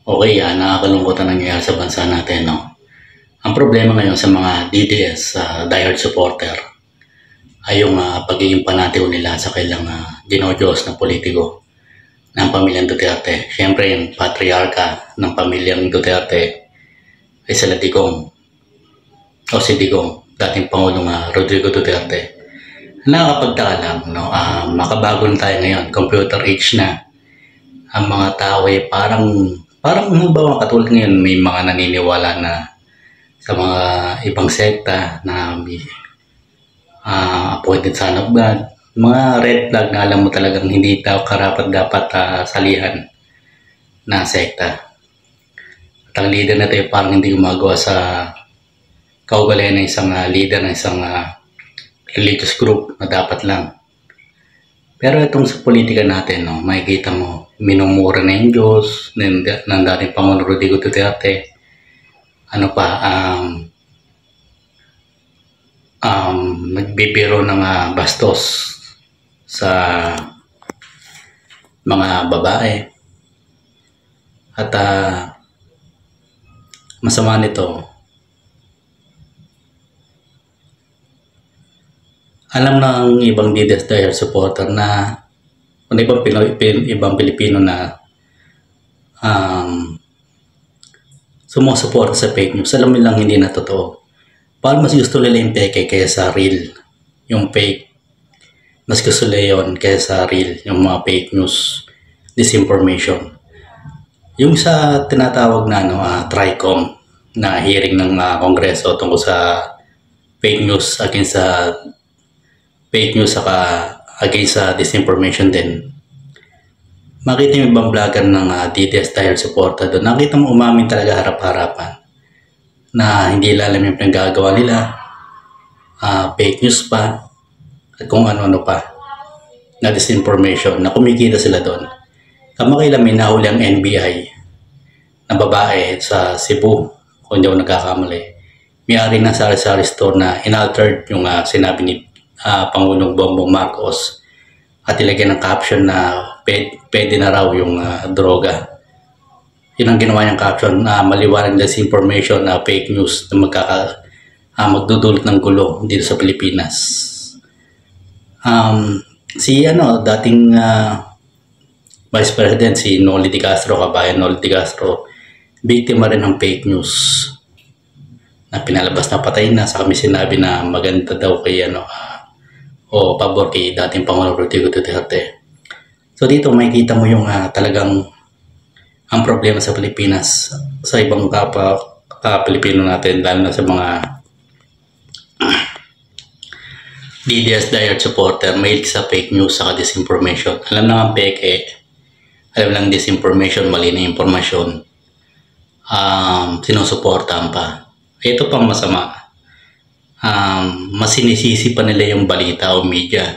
Okay, nakakalungkot ang nangyayari sa bansa natin, no? Ang problema ngayon sa mga DDS, diehard supporter, ay yung pagiging panatiko nila sa kailang dinodiyos na politiko ng pamilyang Duterte. Siyempre, yung patriarka ng pamilyang Duterte ay sila Digong, o si Digong, dating Pangulong Rodrigo Duterte. Nakakapagtaka lang, no? Makabago na tayo ngayon, computer age na. Ang mga tao ay parang halimbawa katulad ngayon may mga naniniwala na sa mga ibang sekta na appointed son of God, mga red flag na alam mo talagang hindi daw karapat dapat salihan na sekta. At ang leader na tayo parang hindi gumagawa sa kaugalian ng isang leader ng isang religious group na dapat lang. Pero itong sa politika natin, no, makikita mo, minumura na yung Diyos ng dating Pangulong Rodrigo Duterte. Nagbibiro ng bastos sa mga babae. At masama nito, alam ng ibang DDS diehard supporter na ibang Pilipino na sumusuporta sa fake news. Alam nilang hindi na totoo. Parang mas gusto nila yung peke kaysa real. Yung fake, mas gusto nila yun kaysa real. Yung mga fake news, disinformation. Yung sa tinatawag na TRICOM na hearing ng Kongreso tungkol sa fake news saka against sa disinformation din. Makita yung ibang vlogger ng DDS diehard supporter doon. Nakita mo umamin talaga harap-harapan na hindi alam yung pinagagawa nila, fake news pa, at kung ano-ano pa na disinformation, na kumikita sila doon. Kamakailan may nahuli ang NBI na babae sa Cebu, kung hindi ako nagkakamali. May-ari ng sari-sari store na inaltered yung sinabi ni Pangulong Bongbong Marcos at ilagay ng caption na pwede na raw yung droga. Yun ang ginawa niyang caption na maliwanag na disinformation na fake news na magdudulot ng gulo dito sa Pilipinas. Dating Vice President si Noli de Castro, kabayan Noli de Castro, biktima rin ng fake news na pinalabas na patay na sa kami sinabi na maganda daw kay o pabor kay dating Pangulong Rodrigo Duterte. So dito makikita mo yung talagang ang problema sa Pilipinas sa ibang kapwa Pilipino natin, lalo na sa mga DDS diehard supporter, mahilig sa fake news saka disinformation. Alam na ang peke, alam lang disinformation, mali na impormasyon, sinusuportahan pa. Ito pang masama, mas sinisisi pa nila yung balita o media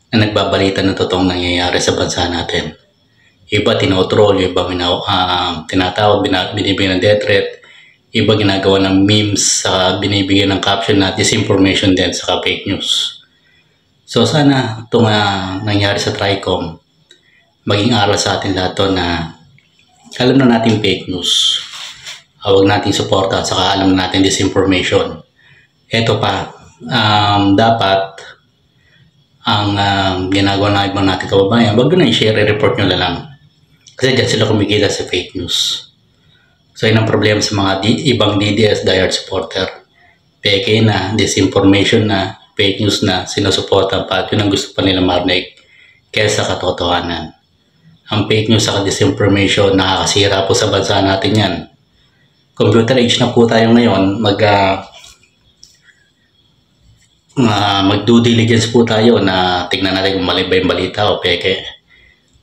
na nagbabalita ng totoong nangyayari sa bansa natin. Iba tinotroll, iba tinatawag, binibigyan ng death threat, iba ginagawa ng memes, binibigyan ng caption na disinformation din sa fake news. So sana itong nangyari sa TRICOM maging aral sa atin lahat to na alam na natin fake news, huwag natin suporta, saka alam na natin disinformation. Ito pa, dapat ang ginagawa ng ibang natin kababayan, wag na i-share, i-report nyo na lang. Kasi dyan sila kumikita sa fake news. So yun ang problema sa mga ibang DDS diehard supporter. Peke na, disinformation na, fake news na, sinusuporta pa, at yun ang gusto pa nila marinig kaysa katotohanan. Ang fake news sa disinformation, nakakasira po sa bansa natin yan. Computer age na po tayo ngayon, mag-due diligence po tayo na tignan natin kung mali ba yung balita o peke.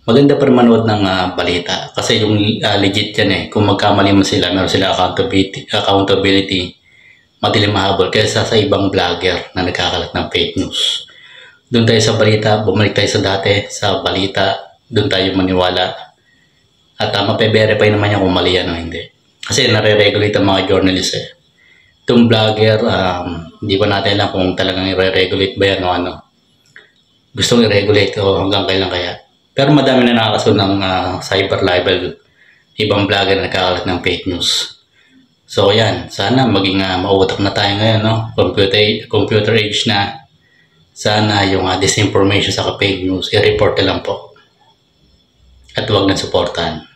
Maganda pa manood ng balita kasi yung legit yan kung magkamali mo sila, meron sila accountability, madilim mahabol kaysa sa ibang vlogger na nagkakalat ng fake news. Doon tayo sa balita, bumalik tayo sa dati, sa balita, doon tayo maniwala at mape-verify naman yan kung mali yan o hindi. Kasi nare-regulate ang mga journalist Itong vlogger, hindi pa natin alam kung talagang i-regulate ba yan o ano. Gustong i-regulate o hanggang kailan kaya. Pero madami na nakakasunod ng cyber libel ibang vlogger na nagkakalat ng fake news. So yan, sana maging mautak na tayo ngayon, no? Computer age na. Sana yung disinformation sa fake news, i-report na lang po. At huwag na supportan.